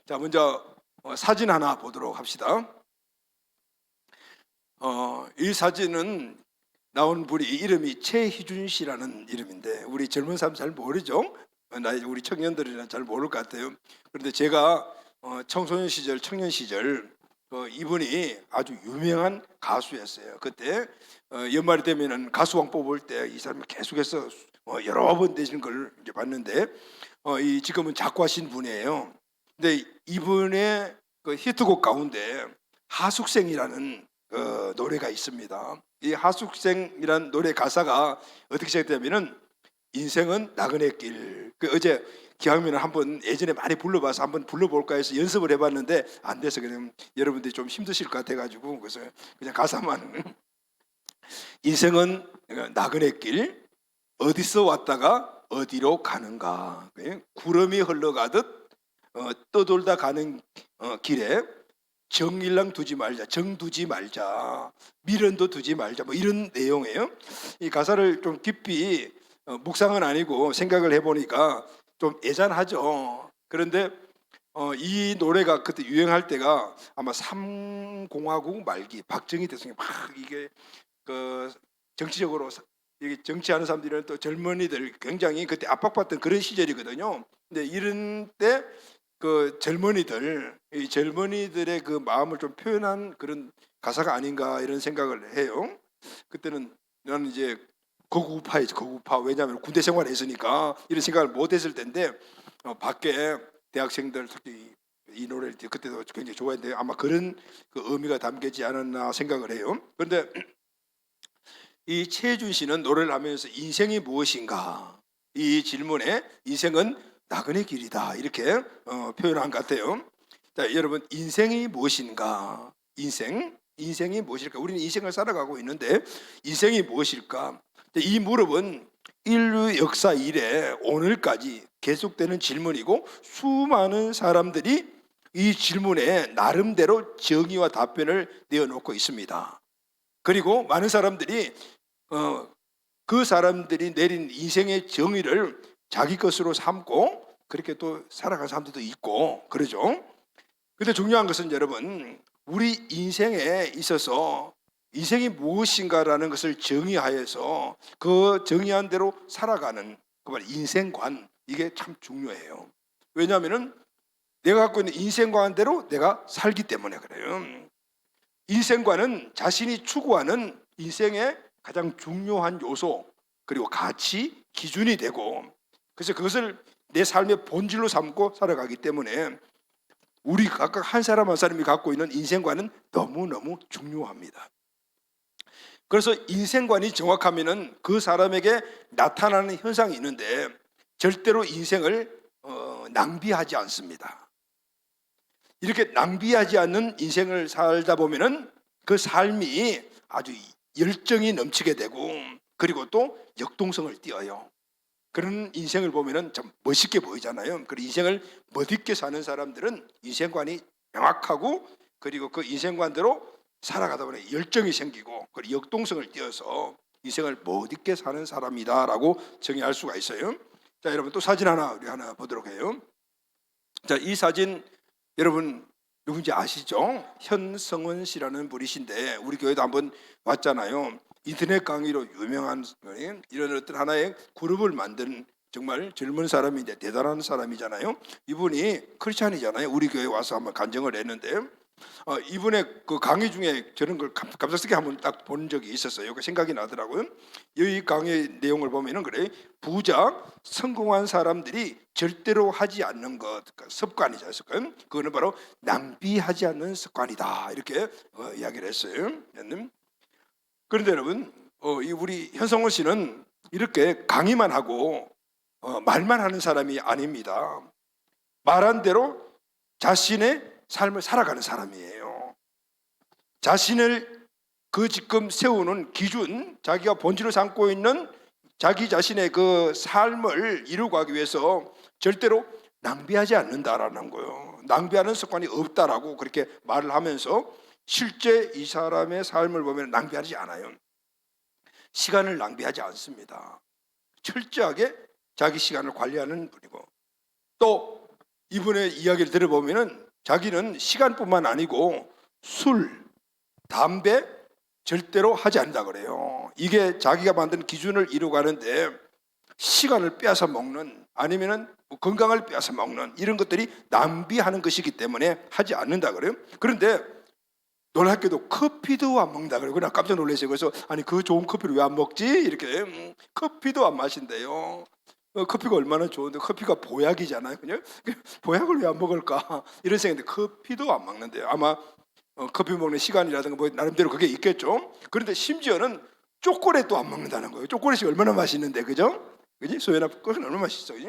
자, 먼저 사진 하나 보도록 합시다. 이 사진은 나온 분이 이름이 최희준 씨라는 이름인데 우리 젊은 사람 잘 모르죠? 우리 청년들이나 잘 모를 것 같아요. 그런데 제가 청소년 시절, 청년 시절 이분이 아주 유명한 가수였어요. 그때 연말이 되면은 가수왕 뽑을 때 이 사람이 계속해서 여러 번 되시는 걸 이제 봤는데 이 지금은 작곡하신 분이에요. 근데 이분의 그 히트곡 가운데 하숙생이라는 노래가 있습니다. 이 하숙생이라는 노래 가사가 어떻게 시작되냐면은 인생은 나그네 길. 어제 기왕이면 한번 예전에 많이 불러봐서 한번 불러볼까 해서 연습을 해봤는데 안 돼서 그냥 여러분들이 좀 힘드실 것 같아가지고 그래서 그냥 가사만 인생은 나그네 길 어디서 왔다가 어디로 가는가 구름이 흘러가듯 떠돌다 가는 길에 정일랑 두지 말자, 정 두지 말자, 미련도 두지 말자, 뭐 이런 내용이에요. 이 가사를 좀 깊이 묵상은 아니고 생각을 해보니까 좀 애잔하죠. 그런데 이 노래가 그때 유행할 때가 아마 삼공화국 말기 박정희 대통령이 막 이게 그 정치적으로 이게 정치하는 사람들은 또 젊은이들 굉장히 그때 압박받던 그런 시절이거든요. 근데 이런 때 그 이 젊은이들의 그 마음을 좀 표현한 그런 가사가 아닌가 이런 생각을 해요. 그때는 나는 이제 거구파이지 거구파. 왜냐하면 군대 생활을 했으니까 이런 생각을 못했을 텐데 밖에 대학생들 특히 이 노래를 그때도 굉장히 좋아했는데 아마 그런 그 의미가 담기지 않았나 생각을 해요. 그런데 이 최준 씨는 노래를 하면서 인생이 무엇인가 이 질문에 인생은 나그네 길이다 이렇게 표현한 것 같아요. 자, 여러분 인생이 무엇인가? 인생이 무엇일까? 우리는 인생을 살아가고 있는데 인생이 무엇일까? 이 무릎은 인류 역사 이래 오늘까지 계속되는 질문이고 수많은 사람들이 이 질문에 나름대로 정의와 답변을 내어놓고 있습니다. 그리고 많은 사람들이 그 사람들이 내린 인생의 정의를 자기 것으로 삼고 그렇게 또 살아가는 사람들도 있고 그러죠. 근데 중요한 것은 여러분 우리 인생에 있어서 인생이 무엇인가라는 것을 정의하여서 그 정의한 대로 살아가는 그 말 인생관 이게 참 중요해요. 왜냐하면은 내가 갖고 있는 인생관대로 내가 살기 때문에 그래요. 인생관은 자신이 추구하는 인생의 가장 중요한 요소 그리고 가치, 기준이 되고 그래서 그것을 내 삶의 본질로 삼고 살아가기 때문에 우리 각각 한 사람 한 사람이 갖고 있는 인생관은 너무너무 중요합니다. 그래서 인생관이 정확하면은 그 사람에게 나타나는 현상이 있는데 절대로 인생을 낭비하지 않습니다. 이렇게 낭비하지 않는 인생을 살다 보면은 그 삶이 아주 열정이 넘치게 되고 그리고 또 역동성을 띄어요. 그런 인생을 보면은 참 멋있게 보이잖아요. 그 인생을 멋있게 사는 사람들은 인생관이 명확하고 그리고 그 인생관대로 살아가다 보니 열정이 생기고 그리고 역동성을 띄어서 인생을 멋있게 사는 사람이다라고 정의할 수가 있어요. 자, 여러분 또 사진 우리 하나 보도록 해요. 자, 이 사진 여러분 누군지 아시죠? 현성원 씨라는 분이신데 우리 교회도 한번 왔잖아요. 인터넷 강의로 유명한 이런 어떤 하나의 그룹을 만든 정말 젊은 사람인데 대단한 사람이잖아요. 이분이 크리스찬이잖아요. 우리 교회 와서 한번 간증을 했는데 이분의 그 강의 중에 저런 걸 갑작스럽게 한번 딱 본 적이 있었어요. 그 생각이 나더라고요. 이 강의 내용을 보면은 그래 부자 성공한 사람들이 절대로 하지 않는 것 습관이죠. 습관. 그거는 바로 낭비하지 않는 습관이다. 이렇게 이야기를 했어요. 그런데 여러분 우리 현성호 씨는 이렇게 강의만 하고 말만 하는 사람이 아닙니다. 말한 대로 자신의 삶을 살아가는 사람이에요. 자신을 그 지금 세우는 기준, 자기가 본질을 삼고 있는 자기 자신의 그 삶을 이루고 가기 위해서 절대로 낭비하지 않는다라는 거예요. 낭비하는 습관이 없다라고 그렇게 말을 하면서 실제 이 사람의 삶을 보면 낭비하지 않아요. 시간을 낭비하지 않습니다. 철저하게 자기 시간을 관리하는 분이고 또 이분의 이야기를 들어보면은 자기는 시간뿐만 아니고 술, 담배 절대로 하지 않는다 그래요. 이게 자기가 만든 기준을 이루가는데 시간을 빼앗아 먹는 아니면은 뭐 건강을 빼앗아 먹는 이런 것들이 낭비하는 것이기 때문에 하지 않는다 그래요. 그런데 놀랍게도 커피도 안 먹는다 그래요. 그냥 깜짝 놀랐어요. 그래서 아니 그 좋은 커피를 왜 안 먹지? 이렇게 커피도 안 마신대요. 커피가 얼마나 좋은데 커피가 보약이잖아요. 그냥 보약을 왜 안 먹을까? 이런 생각인데 커피도 안 먹는데요. 아마 커피 먹는 시간이라든가 뭐 나름대로 그게 있겠죠. 그런데 심지어는 초콜릿도 안 먹는다는 거예요. 초콜릿이 얼마나 맛있는데, 그죠? 그지? 소연아, 그건 얼마나 맛있어, 그지?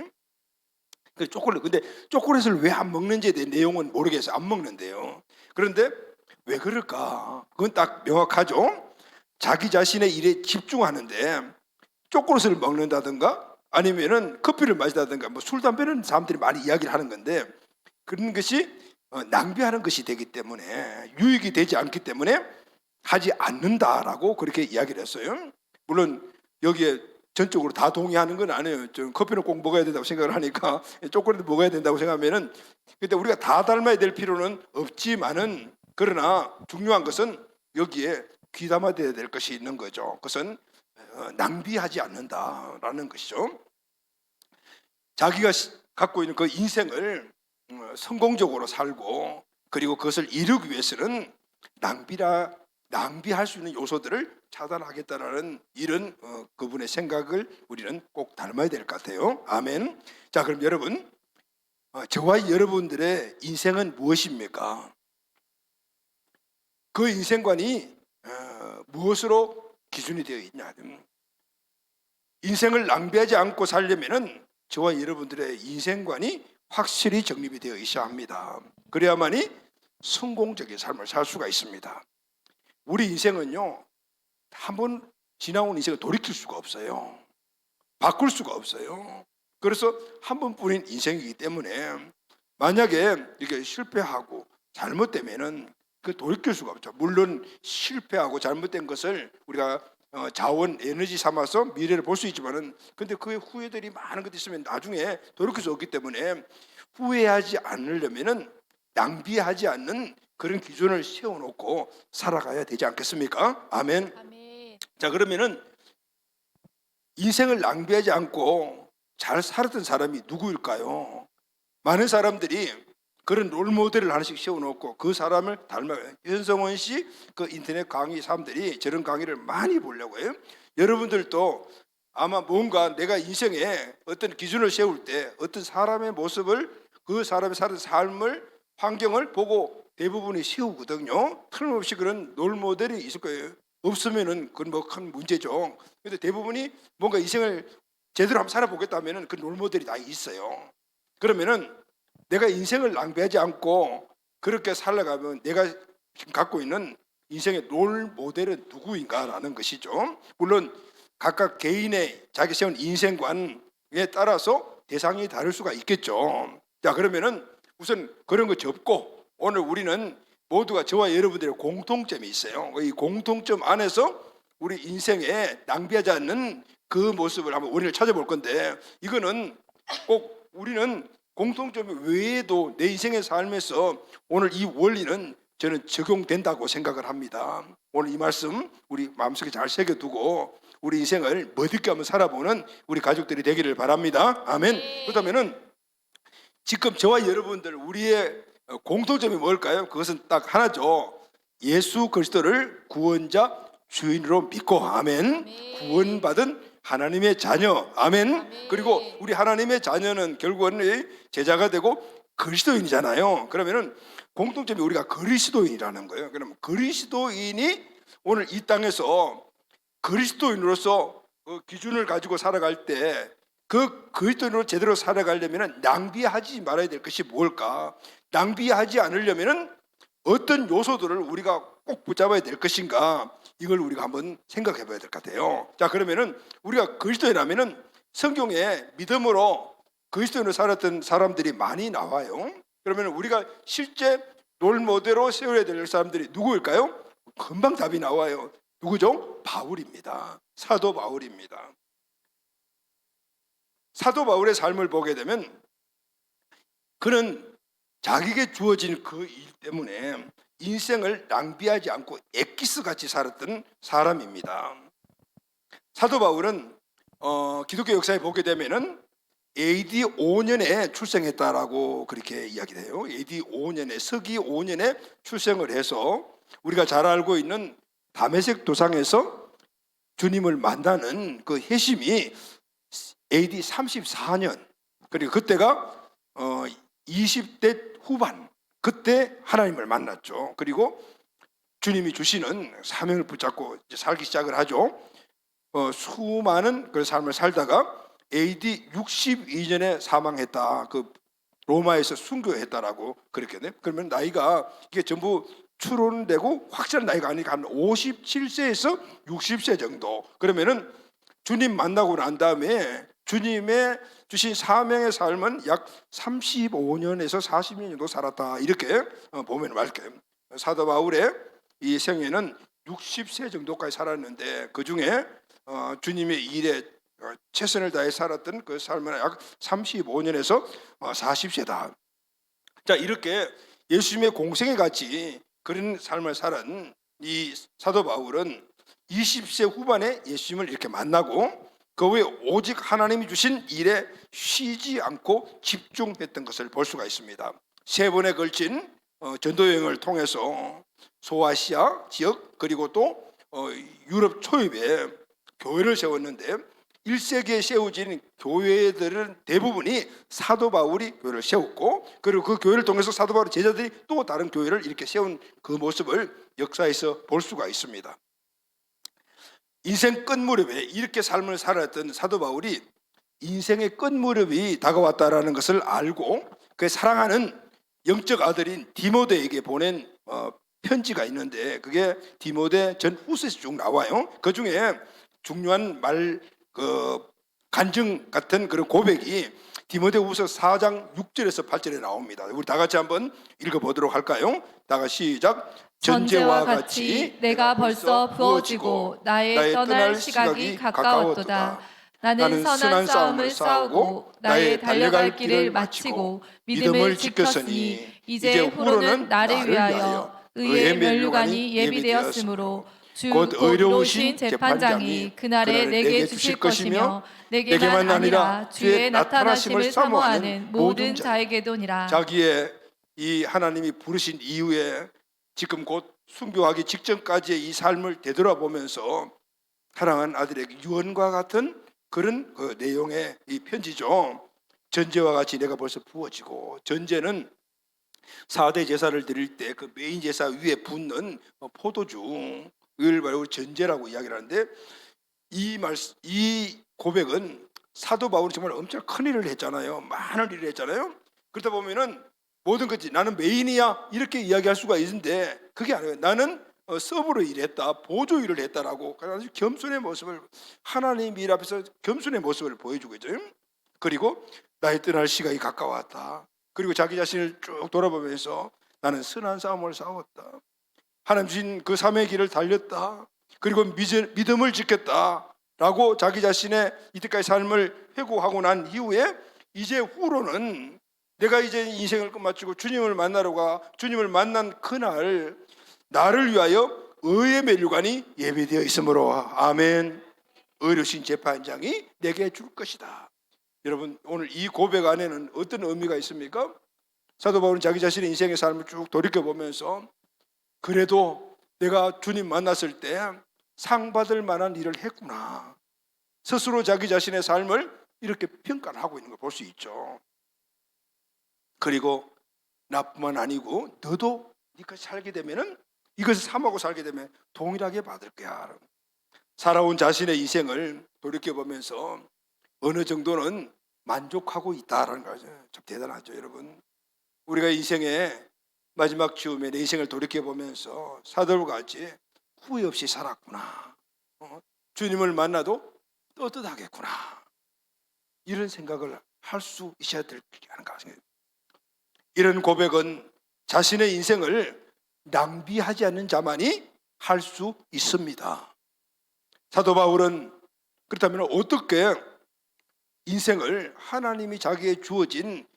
그 초콜릿. 근데 초콜릿을 왜 안 먹는지에 대한 내용은 모르겠어요. 안 먹는데요. 그런데 왜 그럴까? 그건 딱 명확하죠. 자기 자신의 일에 집중하는데 초콜릿을 먹는다든가 아니면은 커피를 마시다든가 뭐 술, 담배는 사람들이 많이 이야기를 하는 건데 그런 것이 낭비하는 것이 되기 때문에 유익이 되지 않기 때문에 하지 않는다라고 그렇게 이야기를 했어요. 물론 여기에 전적으로 다 동의하는 건 아니에요. 좀 커피는 꼭 먹어야 된다고 생각을 하니까 초콜릿도 먹어야 된다고 생각하면은 근데 우리가 다 닮아야 될 필요는 없지만은 그러나 중요한 것은 여기에 귀담아야 될 것이 있는 거죠. 그것은 낭비하지 않는다라는 것이죠. 자기가 갖고 있는 그 인생을 성공적으로 살고 그리고 그것을 이루기 위해서는 낭비할 수 있는 요소들을 차단하겠다라는 이런 그분의 생각을 우리는 꼭 닮아야 될 것 같아요. 아멘. 자, 그럼 여러분, 저와 여러분들의 인생은 무엇입니까? 그 인생관이 무엇으로 기준이 되어 있냐? 인생을 낭비하지 않고 살려면은 저와 여러분들의 인생관이 확실히 정립이 되어 있어야 합니다. 그래야만이 성공적인 삶을 살 수가 있습니다. 우리 인생은요, 한번 지나온 인생을 돌이킬 수가 없어요. 바꿀 수가 없어요. 그래서 한 번뿐인 인생이기 때문에 만약에 이렇게 실패하고 잘못되면은 그 돌이킬 수가 없죠. 물론 실패하고 잘못된 것을 우리가 자원, 에너지 삼아서 미래를 볼 수 있지만은 근데 그 후회들이 많은 것도 있으면 나중에 돌이킬 수 없기 때문에 후회하지 않으려면은 낭비하지 않는 그런 기준을 세워놓고 살아가야 되지 않겠습니까? 아멘. 아멘. 자, 그러면은 인생을 낭비하지 않고 잘 살았던 사람이 누구일까요? 많은 사람들이 그런 롤 모델을 하나씩 세워놓고 그 사람을 닮아요. 현성원 씨 그 인터넷 강의 사람들이 저런 강의를 많이 보려고 해요. 여러분들도 아마 뭔가 내가 인생에 어떤 기준을 세울 때 어떤 사람의 모습을 그 사람이 사는 삶을 환경을 보고 대부분이 세우거든요. 틀림없이 그런 롤 모델이 있을 거예요. 없으면은 그건 뭐 큰 문제죠. 근데 대부분이 뭔가 인생을 제대로 한번 살아보겠다면은 그 롤 모델이 다 있어요. 그러면은 내가 인생을 낭비하지 않고 그렇게 살아가면 내가 지금 갖고 있는 인생의 롤 모델은 누구인가라는 것이죠. 물론 각각 개인의 자기 세운 인생관에 따라서 대상이 다를 수가 있겠죠. 자, 그러면은 우선 그런 거 접고 오늘 우리는 모두가 저와 여러분들의 공통점이 있어요. 이 공통점 안에서 우리 인생에 낭비하지 않는 그 모습을 한번 원인을 찾아볼 건데 이거는 꼭 우리는 공통점 외에도 내 인생의 삶에서 오늘 이 원리는 저는 적용된다고 생각을 합니다. 오늘 이 말씀 우리 마음속에 잘 새겨두고 우리 인생을 멋있게 한번 살아보는 우리 가족들이 되기를 바랍니다. 아멘. 그렇다면은 지금 저와 여러분들 우리의 공통점이 뭘까요? 그것은 딱 하나죠. 예수 그리스도를 구원자 주인으로 믿고 아멘. 구원받은 하나님의 자녀 아멘. 그리고 우리 하나님의 자녀는 결국은 제자가 되고 그리스도인이잖아요. 그러면은 공통점이 우리가 그리스도인이라는 거예요. 그럼 그리스도인이 오늘 이 땅에서 그리스도인으로서 그 기준을 가지고 살아갈 때 그 그리스도인으로 제대로 살아가려면 낭비하지 말아야 될 것이 뭘까? 낭비하지 않으려면 어떤 요소들을 우리가 꼭 붙잡아야 될 것인가? 이걸 우리가 한번 생각해 봐야 될 것 같아요. 자, 그러면은 우리가 그리스도인이라면은 성경에 믿음으로 그리스도인으로 살았던 사람들이 많이 나와요. 그러면 우리가 실제 롤 모델로 세워야 될 사람들이 누구일까요? 금방 답이 나와요. 누구죠? 바울입니다. 사도 바울입니다. 사도 바울의 삶을 보게 되면 그는 자기에게 주어진 그 일 때문에 인생을 낭비하지 않고 엑기스같이 살았던 사람입니다. 사도 바울은 기독교 역사에 보게 되면은 AD 5년에 출생했다라고 그렇게 이야기해요. AD 5년에 서기 5년에 출생을 해서 우리가 잘 알고 있는 다메섹 도상에서 주님을 만나는 그 회심이 AD 34년, 그리고 그때가 20대 후반, 그때 하나님을 만났죠. 그리고 주님이 주시는 사명을 붙잡고 이제 살기 시작을 하죠. 수많은 그 삶을 살다가 AD 62년에 사망했다. 그 로마에서 순교했다라고 그렇게 돼. 그러면 나이가 이게 전부 추론되고 확실한 나이가 아니니까 한 57세에서 60세 정도. 그러면은 주님 만나고 난 다음에 주님의 주신 사명의 삶은 약 35년에서 40년 정도 살았다. 이렇게 보면 맞게요. 사도 바울의 이 생애는 60세 정도까지 살았는데 그 중에 주님의 일에 최선을 다해 살았던 그 삶은 약 35년에서 40세다. 자, 이렇게 예수님의 공생애 같이 그런 삶을 살은 이 사도 바울은 20세 후반에 예수님을 이렇게 만나고 그 후에 오직 하나님이 주신 일에 쉬지 않고 집중했던 것을 볼 수가 있습니다. 3번에 걸친 전도 여행을 통해서 소아시아 지역 그리고 또 유럽 초입에 교회를 세웠는데 1세기에 세워진 교회들은 대부분이 사도 바울이 교회를 세웠고, 그리고 그 교회를 통해서 사도 바울의 제자들이 또 다른 교회를 이렇게 세운 그 모습을 역사에서 볼 수가 있습니다. 인생 끝무렵에 이렇게 삶을 살았던 사도 바울이 인생의 끝무렵이 다가왔다라는 것을 알고 그 사랑하는 영적 아들인 디모데에게 보낸 편지가 있는데, 그게 디모데 전 후서에서 쭉 나와요. 그 중에 중요한 간증 같은 그런 고백이 디모데후서 4장 6절에서 8절에 나옵니다. 우리 다 같이 한번 읽어보도록 할까요? 다 같이 시작. 전제와 같이 내가 벌써 부어지고 나의 떠날 시각이 가까웠도다. 나는 선한 싸움을 싸우고 나의 달려갈 길을 마치고 믿음을 지켰으니 이제 후로는 나를 위하여 의의 면류관이 예비되었으므로 주 곧 의로우신 재판장이 그날에 내게 주실 것이며 내게만 아니라 주의 나타나심을 사모하는 모든 자에게도니라. 자기의 이 하나님이 부르신 이후에 지금 곧 순교하기 직전까지의 이 삶을 되돌아보면서 사랑하는 아들에게 유언과 같은 그런 그 내용의 이 편지죠. 전제와 같이 내가 벌써 부어지고, 전제는 4대 제사를 드릴 때 그 메인 제사 위에 붓는 포도주, 이걸 말고 전제라고 이야기를 하는데, 이 고백은 사도 바울이 정말 엄청 큰 일을 했잖아요. 많은 일을 했잖아요. 그러다 보면은 모든 것이 나는 메인이야 이렇게 이야기할 수가 있는데 그게 아니에요. 나는 서브로 일했다, 보조 일을 했다라고 아주 겸손의 모습을, 하나님 일 앞에서 겸손의 모습을 보여주고 있죠. 그리고 나의 떠날 시간이 가까웠다. 그리고 자기 자신을 쭉 돌아보면서 나는 선한 싸움을 싸웠다. 하나님 주신 그 삶의 길을 달렸다. 그리고 믿음을 지켰다라고 자기 자신의 이때까지 삶을 회고하고 난 이후에 이제 후로는 내가 이제 인생을 끝마치고 주님을 만나러 가, 주님을 만난 그날 나를 위하여 의의 면류관이 예비되어 있으므로 아멘. 의로우신 재판장이 내게 줄 것이다. 여러분, 오늘 이 고백 안에는 어떤 의미가 있습니까? 사도 바울은 자기 자신의 인생의 삶을 쭉 돌이켜보면서 그래도 내가 주님 만났을 때 상 받을 만한 일을 했구나, 스스로 자기 자신의 삶을 이렇게 평가를 하고 있는 걸 볼 수 있죠. 그리고 나뿐만 아니고 너도 네가 살게 되면은 이것을 삼하고 살게 되면 동일하게 받을 거야. 살아온 자신의 인생을 돌이켜보면서 어느 정도는 만족하고 있다라는 거죠. 참 대단하죠, 여러분. 우리가 인생의 마지막 즈음에 내 인생을 돌이켜보면서 사도와 같이 후회 없이 살았구나, 주님을 만나도 떳떳하겠구나, 이런 생각을 할 수 있어야 될 하는 것입니다. 이런 고백은 자신의 인생을 낭비하지 않는 자만이 할 수 있습니다. 사도 바울은 그렇다면 어떻게 인생을 하나님이 자기에게 주어진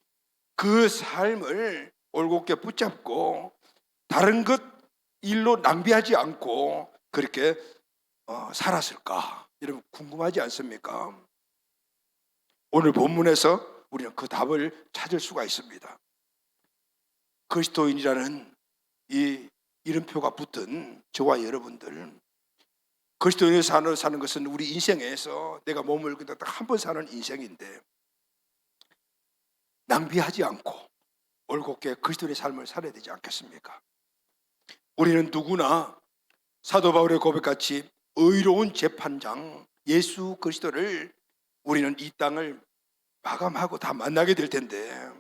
그 삶을 올곧게 붙잡고 다른 것 일로 낭비하지 않고 그렇게 살았을까? 여러분 궁금하지 않습니까? 오늘 본문에서 우리는 그 답을 찾을 수가 있습니다. 그리스도인이라는 이 이름표가 붙은 저와 여러분들, 그리스도인으로 사는 것은 우리 인생에서 내가 몸을 그냥 딱 한 번 사는 인생인데 낭비하지 않고 올곧게 그리스도의 삶을 살아야 되지 않겠습니까? 우리는 누구나 사도 바울의 고백같이 의로운 재판장 예수 그리스도를 우리는 이 땅을 마감하고 다 만나게 될 텐데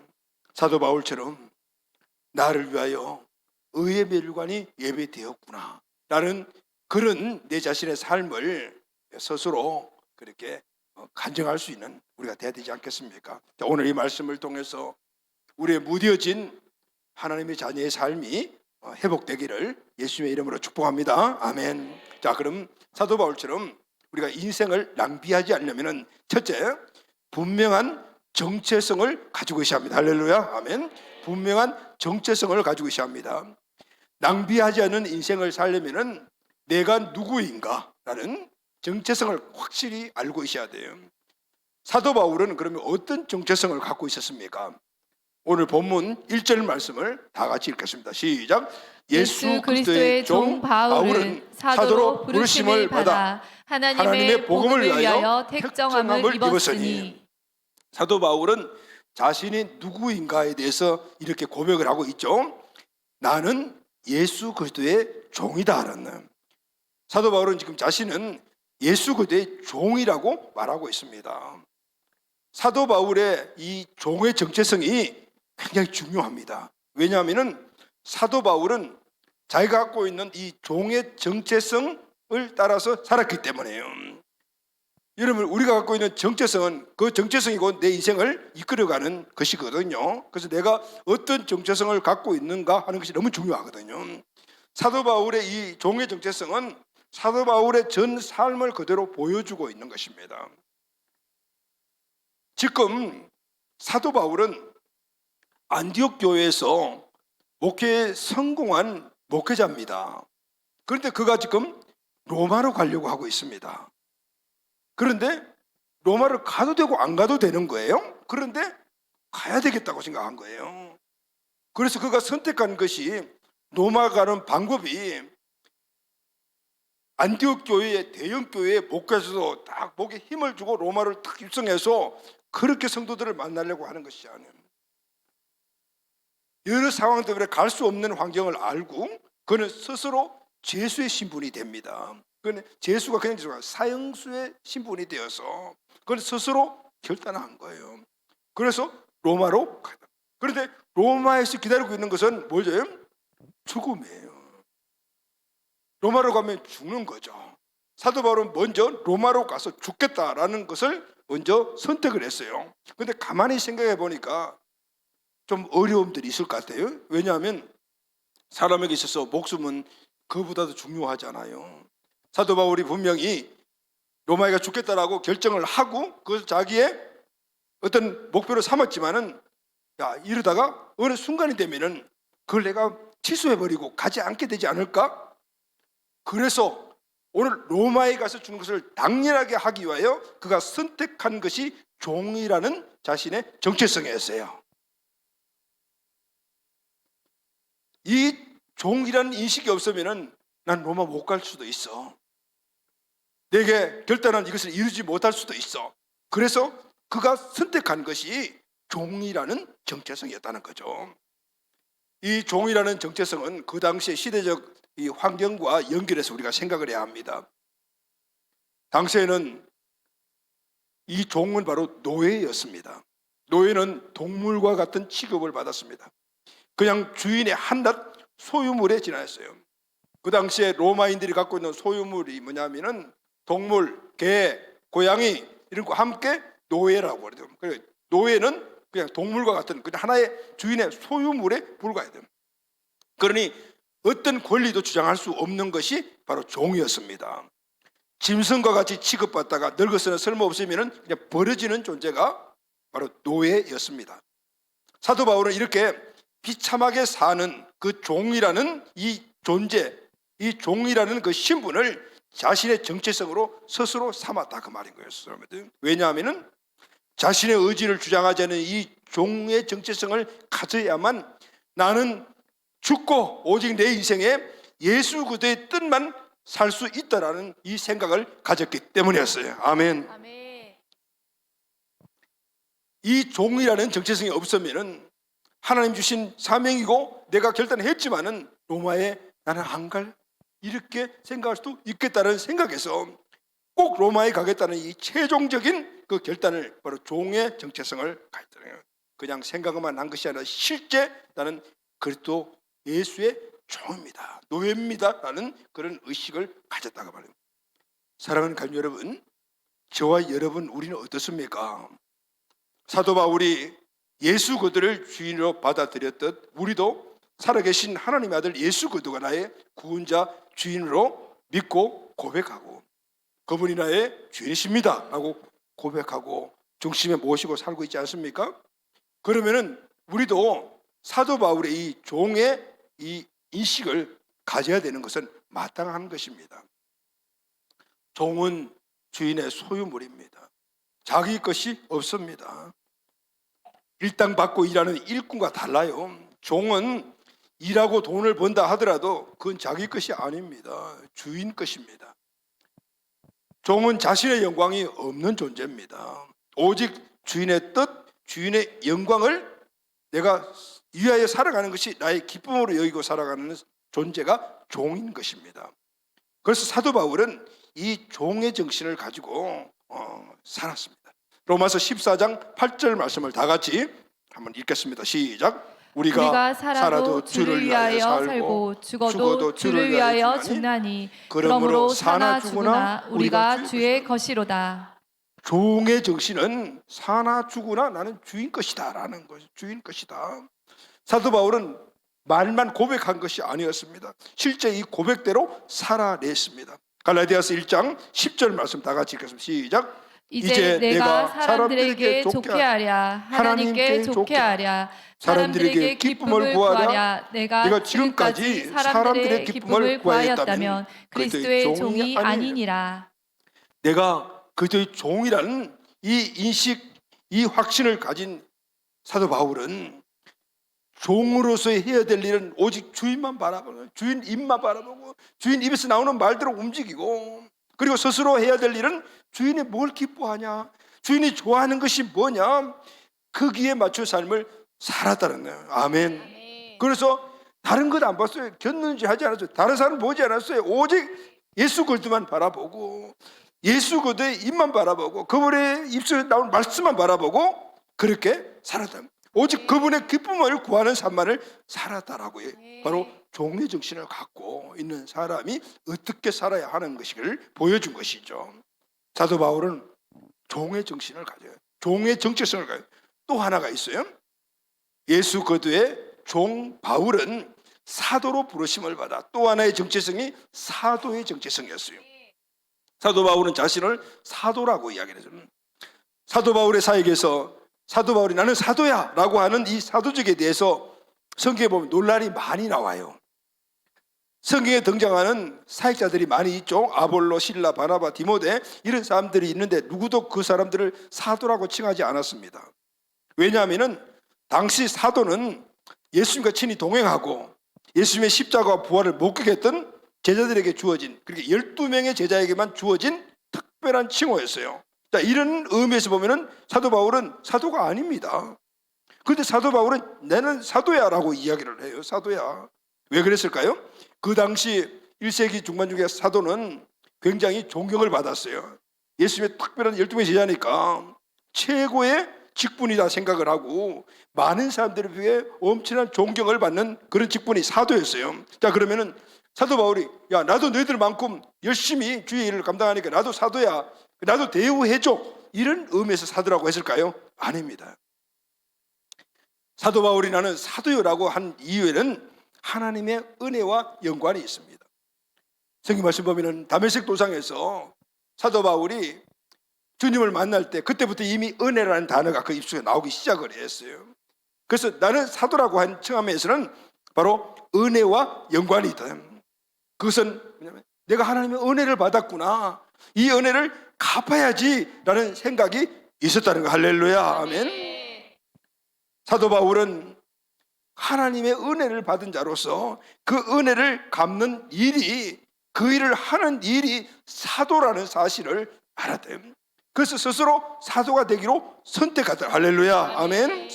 사도 바울처럼 나를 위하여 의의 멸관이 예배되었구나 라는 그런 내 자신의 삶을 스스로 그렇게 간증할 수 있는 우리가 돼야 되지 않겠습니까? 오늘 이 말씀을 통해서 우리의 무뎌진 하나님의 자녀의 삶이 회복되기를 예수님의 이름으로 축복합니다. 아멘. 자, 그럼 사도 바울처럼 우리가 인생을 낭비하지 않으려면 첫째, 분명한 정체성을 가지고 있어야 합니다. 할렐루야. 아멘. 분명한 정체성을 가지고 있어야 합니다. 낭비하지 않는 인생을 살려면 내가 누구인가라는 정체성을 확실히 알고 있어야 돼요. 사도 바울은 그러면 어떤 정체성을 갖고 있었습니까? 오늘 본문 1절 말씀을 다 같이 읽겠습니다. 시작. 예수 그리스도의 종 바울은 사도로 부르심을 받아 하나님의 복음을 위하여 택정함을 입었으니. 사도 바울은 자신이 누구인가에 대해서 이렇게 고백을 하고 있죠. 나는 예수 그리스도의 종이다라는. 사도 바울은 지금 자신은 예수 그리스도의 종이라고 말하고 있습니다. 사도 바울의 이 종의 정체성이 굉장히 중요합니다. 왜냐하면 사도 바울은 자기가 갖고 있는 이 종의 정체성을 따라서 살았기 때문에요. 여러분, 우리가 갖고 있는 정체성은 그 정체성이고 내 인생을 이끌어가는 것이거든요. 그래서 내가 어떤 정체성을 갖고 있는가 하는 것이 너무 중요하거든요. 사도 바울의 이 종의 정체성은 사도 바울의 전 삶을 그대로 보여주고 있는 것입니다. 지금 사도 바울은 안디옥 교회에서 목회에 성공한 목회자입니다. 그런데 그가 지금 로마로 가려고 하고 있습니다. 그런데 로마를 가도 되고 안 가도 되는 거예요. 그런데 가야 되겠다고 생각한 거예요. 그래서 그가 선택한 것이 로마 가는 방법이 안디옥 교회의 대형 교회의 목회에서도 딱 목에 힘을 주고 로마를 딱 입성해서 그렇게 성도들을 만나려고 하는 것이 아니에요. 여러 상황 때문에 갈 수 없는 환경을 알고 그는 스스로 죄수의 신분이 됩니다. 그는 죄수가 그냥 사형수의 신분이 되어서 그는 스스로 결단한 거예요. 그래서 로마로 가다. 그런데 로마에서 기다리고 있는 것은 뭐죠? 죽음이에요. 로마로 가면 죽는 거죠. 사도 바울은 먼저 로마로 가서 죽겠다라는 것을 먼저 선택을 했어요. 그런데 가만히 생각해 보니까 좀 어려움들이 있을 것 같아요. 왜냐하면 사람에게 있어서 목숨은 그보다도 중요하잖아요. 사도 바울이 분명히 로마에 가 죽겠다라고 결정을 하고 그것을 자기의 어떤 목표로 삼았지만은 이러다가 어느 순간이 되면은 그걸 내가 취소해버리고 가지 않게 되지 않을까? 그래서 오늘 로마에 가서 죽는 것을 당연하게 하기 위하여 그가 선택한 것이 종이라는 자신의 정체성이었어요. 이 종이라는 인식이 없으면 난 로마 못 갈 수도 있어. 내게 결단한 이것을 이루지 못할 수도 있어. 그래서 그가 선택한 것이 종이라는 정체성이었다는 거죠. 이 종이라는 정체성은 그 당시의 시대적 이 환경과 연결해서 우리가 생각을 해야 합니다. 당시에는 이 종은 바로 노예였습니다. 노예는 동물과 같은 취급을 받았습니다. 그냥 주인의 한낱 소유물에 지나였어요. 그 당시에 로마인들이 갖고 있는 소유물이 뭐냐면은 동물, 개, 고양이 이런 거 함께 노예라고 그러죠. 노예는 그냥 동물과 같은 그냥 하나의 주인의 소유물에 불과해요. 그러니 어떤 권리도 주장할 수 없는 것이 바로 종이었습니다. 짐승과 같이 취급받다가 늙어서는 쓸모없으면 그냥 버려지는 존재가 바로 노예였습니다. 사도 바울은 이렇게 비참하게 사는 그 종이라는 이 존재, 이 종이라는 그 신분을 자신의 정체성으로 스스로 삼았다 그 말인 거예요. 왜냐하면 자신의 의지를 주장하지 않는 이 종의 정체성을 가져야만 나는 죽고 오직 내 인생에 예수 그리스도의 뜻만 살 수 있다라는 이 생각을 가졌기 때문이었어요. 아멘. 이 종이라는 정체성이 없으면은 하나님 주신 사명이고 내가 결단했지만은 로마에 나는 안 갈, 이렇게 생각할 수도 있겠다는 생각에서 꼭 로마에 가겠다는 이 최종적인 그 결단을 바로 종의 정체성을 가졌잖아요. 그냥 생각만 한 것이 아니라 실제 나는 그리스도 예수의 종입니다, 노예입니다 라는 그런 의식을 가졌다고 말해요. 사랑하는 가족 여러분, 저와 여러분 우리는 어떻습니까? 사도 바울이 예수 그리스도를 주인으로 받아들였듯 우리도 살아계신 하나님의 아들 예수 그리스도가 나의 구원자 주인으로 믿고 고백하고 그분이 나의 주인이십니다 라고 고백하고 중심에 모시고 살고 있지 않습니까? 그러면은 우리도 사도 바울의 이 종의 이 인식을 가져야 되는 것은 마땅한 것입니다. 종은 주인의 소유물입니다. 자기 것이 없습니다. 일당 받고 일하는 일꾼과 달라요. 종은 일하고 돈을 번다 하더라도 그건 자기 것이 아닙니다. 주인 것입니다. 종은 자신의 영광이 없는 존재입니다. 오직 주인의 뜻, 주인의 영광을 내가 위하여 살아가는 것이 나의 기쁨으로 여기고 살아가는 존재가 종인 것입니다. 그래서 사도 바울은 이 종의 정신을 가지고 살았습니다. 로마서 14장 8절 말씀을 다 같이 한번 읽겠습니다. 시작. 우리가 살아도 주를 위하여 살고 죽어도 주를 위하여 죽나니 그러므로 사나 죽으나 우리가 주의 것이로다. 종의 정신은 사나 죽으나 나는 주인 것이다 라는 것이 주인 것이다. 사도 바울은 말만 고백한 것이 아니었습니다. 실제 이 고백대로 살아냈습니다. 갈라디아서 1장 10절 말씀 다 같이 읽겠습니다. 시작. 이제 내가 사람들에게 좋게 하랴 하나님께 좋게 하랴 사람들에게 기쁨을 구하랴 내가 지금까지 사람들의 기쁨을 구하였다면 그리스도의 종이 아니니라. 내가 그리스도의 종이라는 이 인식, 이 확신을 가진 사도 바울은 종으로서 해야 될 일은 오직 주인만 바라보고 주인 입만 바라보고 주인 입에서 나오는 말대로 움직이고 그리고 스스로 해야 될 일은 주인이 뭘 기뻐하냐, 주인이 좋아하는 것이 뭐냐, 거기에 맞춰 삶을 살았다는 거예요. 아멘. 그래서 다른 것 안 봤어요. 견는지 하지 않았어요. 다른 사람 보지 않았어요. 오직 예수 그리스도만 바라보고 예수 그리스도의 입만 바라보고 그분의 입술에 나오는 말씀만 바라보고 그렇게 살았다. 오직 그분의 기쁨을 구하는 삶만을 살았다라고요. 바로 종의 정신을 갖고 있는 사람이 어떻게 살아야 하는 것을 보여준 것이죠. 사도 바울은 종의 정신을 가져요. 종의 정체성을 가져요. 또 하나가 있어요. 예수 그리스도의 종 바울은 사도로 부르심을 받아 또 하나의 정체성이 사도의 정체성이었어요. 사도 바울은 자신을 사도라고 이야기를 해요. 사도 바울의 사역에서 사도 바울이 나는 사도야 라고 하는 이 사도직에 대해서 성경에 보면 논란이 많이 나와요. 성경에 등장하는 사역자들이 많이 있죠. 아볼로, 실라, 바나바, 디모데 이런 사람들이 있는데 누구도 그 사람들을 사도라고 칭하지 않았습니다. 왜냐하면 당시 사도는 예수님과 친히 동행하고 예수님의 십자가와 부활을 목격했던 제자들에게 주어진, 그렇게 12명의 제자에게만 주어진 특별한 칭호였어요. 자, 이런 의미에서 보면은 사도 바울은 사도가 아닙니다. 그런데 사도 바울은 나는 사도야 라고 이야기를 해요. 사도야. 왜 그랬을까요? 그 당시 1세기 중반중에 사도는 굉장히 존경을 받았어요. 예수님의 특별한 12명의 제자니까 최고의 직분이다 생각을 하고 많은 사람들에 비해 엄청난 존경을 받는 그런 직분이 사도였어요. 자, 그러면은 사도 바울이 야 나도 너희들만큼 열심히 주의 일을 감당하니까 나도 사도야, 나도 대우해줘, 이런 의미에서 사도라고 했을까요? 아닙니다. 사도 바울이 나는 사도요라고 한 이유에는 하나님의 은혜와 연관이 있습니다. 성경 말씀 보면은 다메섹 도상에서 사도 바울이 주님을 만날 때 그때부터 이미 은혜라는 단어가 그 입술에 나오기 시작을 했어요. 그래서 나는 사도라고 한 청함에서는 바로 은혜와 연관이 있다. 그것은 뭐냐면 내가 하나님의 은혜를 받았구나, 이 은혜를 갚아야지라는 생각이 있었다는 거. 할렐루야, 아멘. 사도 바울은 하나님의 은혜를 받은 자로서 그 은혜를 갚는 일이, 그 일을 하는 일이 사도라는 사실을 알았대요. 그래서 스스로 사도가 되기로 선택하더라. 할렐루야, 아멘.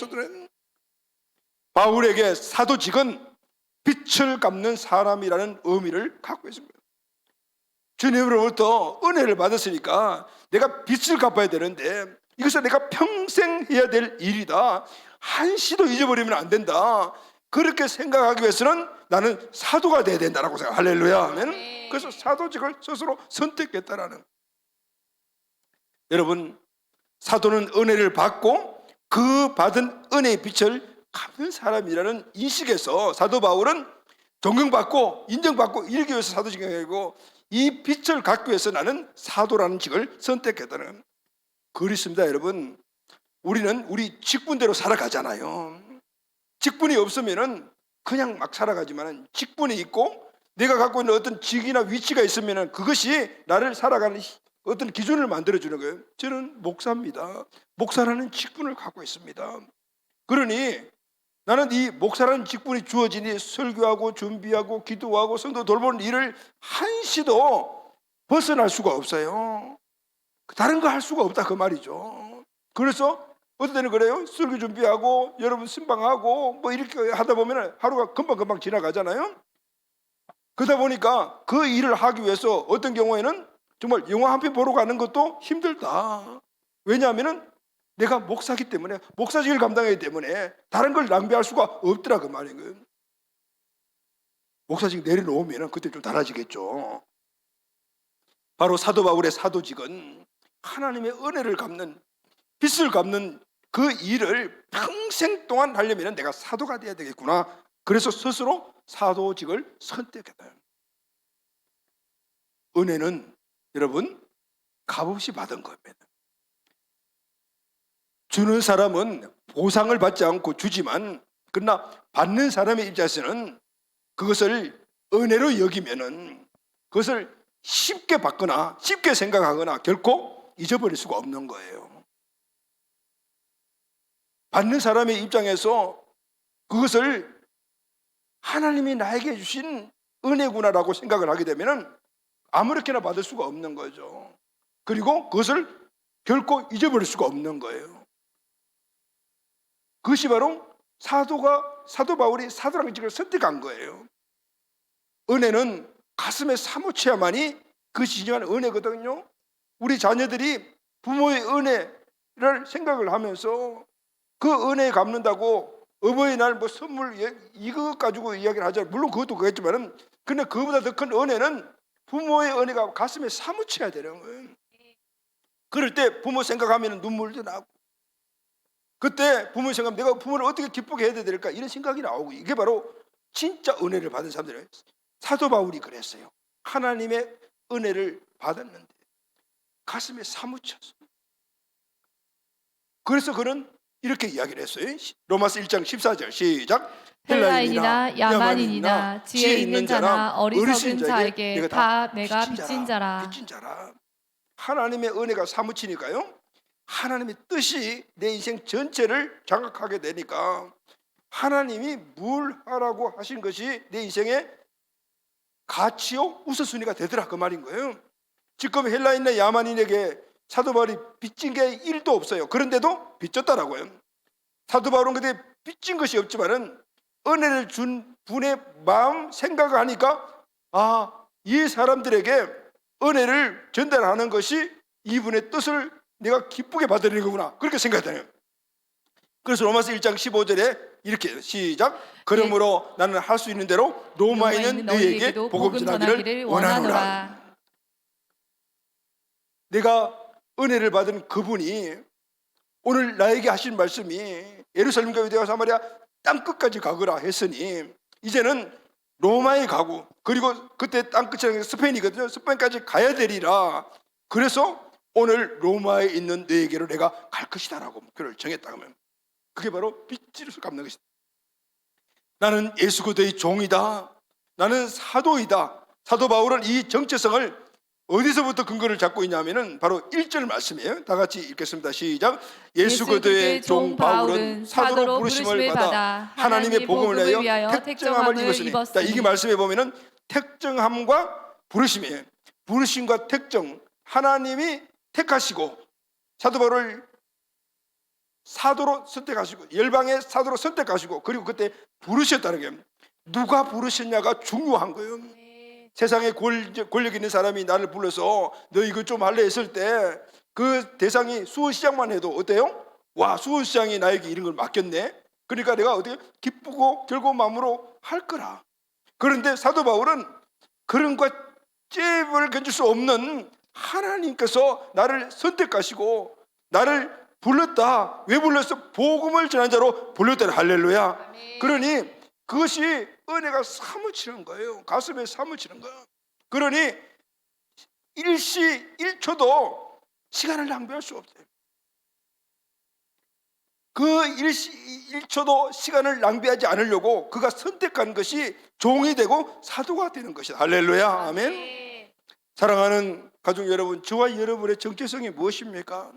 바울에게 사도직은 빛을 갚는 사람이라는 의미를 갖고 있습니다. 주님으로부터 은혜를 받았으니까 내가 빛을 갚아야 되는데 이것은 내가 평생 해야 될 일이다, 한시도 잊어버리면 안 된다, 그렇게 생각하기 위해서는 나는 사도가 돼야 된다라고 생각. 할렐루야, 아멘. 그래서 사도직을 스스로 선택했다라는. 여러분, 사도는 은혜를 받고 그 받은 은혜의 빛을 갚는 사람이라는 인식에서 사도 바울은 존경받고 인정받고 이러기 위해서 사도직을 하고, 이 빛을 갖기 위해서 나는 사도라는 직을 선택했다는. 그렇습니다. 여러분, 우리는 우리 직분대로 살아가잖아요. 직분이 없으면은 그냥 막 살아가지만, 직분이 있고 내가 갖고 있는 어떤 직이나 위치가 있으면은 그것이 나를 살아가는 어떤 기준을 만들어주는 거예요. 저는 목사입니다. 목사라는 직분을 갖고 있습니다. 그러니 나는 이 목사라는 직분이 주어지니 설교하고 준비하고 기도하고 성도 돌보는 일을 한시도 벗어날 수가 없어요. 다른 거 할 수가 없다, 그 말이죠. 그래서 어떤 때는 그래요. 설교 준비하고 여러분 신방하고 뭐 이렇게 하다 보면 하루가 금방금방 지나가잖아요. 그러다 보니까 그 일을 하기 위해서 어떤 경우에는 정말 영화 한 편 보러 가는 것도 힘들다. 왜냐하면 내가 목사기 때문에, 목사직을 감당하기 때문에 다른 걸 낭비할 수가 없더라, 그 말인 거예요. 목사직 내려놓으면 그때 좀 달라지겠죠. 바로 사도 바울의 사도직은 하나님의 은혜를 갚는, 빛을 갚는 그 일을 평생 동안 하려면 내가 사도가 돼야 되겠구나. 그래서 스스로 사도직을 선택했다. 은혜는 여러분 값없이 받은 겁니다. 주는 사람은 보상을 받지 않고 주지만, 그러나 받는 사람의 입장에서는 그것을 은혜로 여기면은 그것을 쉽게 받거나 쉽게 생각하거나 결코 잊어버릴 수가 없는 거예요. 받는 사람의 입장에서 그것을 하나님이 나에게 주신 은혜구나라고 생각을 하게 되면은 아무렇게나 받을 수가 없는 거죠. 그리고 그것을 결코 잊어버릴 수가 없는 거예요. 그것이 바로 사도 바울이 사도라는 직을 선택한 거예요. 은혜는 가슴에 사무쳐야만이 그것이 진정한 은혜거든요. 우리 자녀들이 부모의 은혜를 생각을 하면서 그 은혜 갚는다고 어버이날 뭐 선물 이것 가지고 이야기를 하잖아요. 물론 그것도 그렇지만은, 근데 그보다 더 큰 은혜는 부모의 은혜가 가슴에 사무쳐야 되는 거예요. 그럴 때 부모 생각하면 눈물도 나고, 그때 부모 생각하면 내가 부모를 어떻게 기쁘게 해야 될까, 이런 생각이 나오고, 이게 바로 진짜 은혜를 받은 사람들이에요. 사도 바울이 그랬어요. 하나님의 은혜를 받았는데 가슴에 사무쳤어요. 그래서 그는 이렇게 이야기를 했어요. 로마서 1장 14절 시작. 헬라인이나 야만인이나 지혜 있는 자나 어리석은 자에게 다 내가 빚진 자라. 하나님의 은혜가 사무치니까요, 하나님의 뜻이 내 인생 전체를 장악하게 되니까 하나님이 뭘 하라고 하신 것이 내 인생의 가치요 우선순위가 되더라, 그 말인 거예요. 지금 헬라인이나 야만인에게 사도 바울이 빚진 게 1도 없어요. 그런데도 빚졌다라고요. 사도 바울은 그때 빚진 것이 없지만은 은혜를 준 분의 마음 생각을 하니까, 이 사람들에게 은혜를 전달하는 것이 이분의 뜻을 내가 기쁘게 받아들이는 거구나, 그렇게 생각하잖아요. 그래서 로마서 1장 15절에 이렇게 시작. 그러므로 나는 할 수 있는 대로 로마에 있는 너희에게 복음 전하기를 원하노라. 내가 은혜를 받은 그분이 오늘 나에게 하신 말씀이 예루살렘과 유대와 사마리아 땅끝까지 가거라 했으니, 이제는 로마에 가고, 그리고 그때 땅끝이 스페인이거든요. 스페인까지 가야 되리라. 그래서 오늘 로마에 있는 너에게로 내가 갈 것이다 라고 목표를 정했다. 그러면 그게 바로 빚지를 갚는 것이다. 나는 예수 그리스도의 종이다. 나는 사도이다. 사도 바울은 이 정체성을 어디서부터 근거를 잡고 있냐면은 바로 1절 말씀이에요. 다 같이 읽겠습니다. 시작. 예수 그리스도의 종 바울은 사도로 부르심을 받아 하나님의 복음을 위하여 택정함을 입었으니. 자, 이게 말씀해 보면은 택정함과 부르심이에요. 부르심과 택정, 하나님이 택하시고 사도 바울을 사도로 선택하시고 열방의 사도로 선택하시고 그리고 그때 부르셨다는 게 누가 부르셨냐가 중요한 거예요. 세상에 권력 있는 사람이 나를 불러서 너 이거 좀 할래 했을 때 그 대상이 수원시장만 해도 어때요? 와, 수원시장이 나에게 이런 걸 맡겼네. 그러니까 내가 어떻게 기쁘고 즐거운 마음으로 할 거라. 그런데 사도 바울은 그런 것 잽을 견딜 수 없는 하나님께서 나를 선택하시고 나를 불렀다. 왜 불렀어? 복음을 전한 자로 불렀다. 할렐루야. 그러니 그것이 은혜가 사무치는 거예요. 가슴에 사무치는 거예요. 그러니 일시 1초도 시간을 낭비할 수 없어요. 그 일시 1초도 시간을 낭비하지 않으려고 그가 선택한 것이 종이 되고 사도가 되는 것이다. 할렐루야. 아멘. 사랑하는 가족 여러분, 저와 여러분의 정체성이 무엇입니까?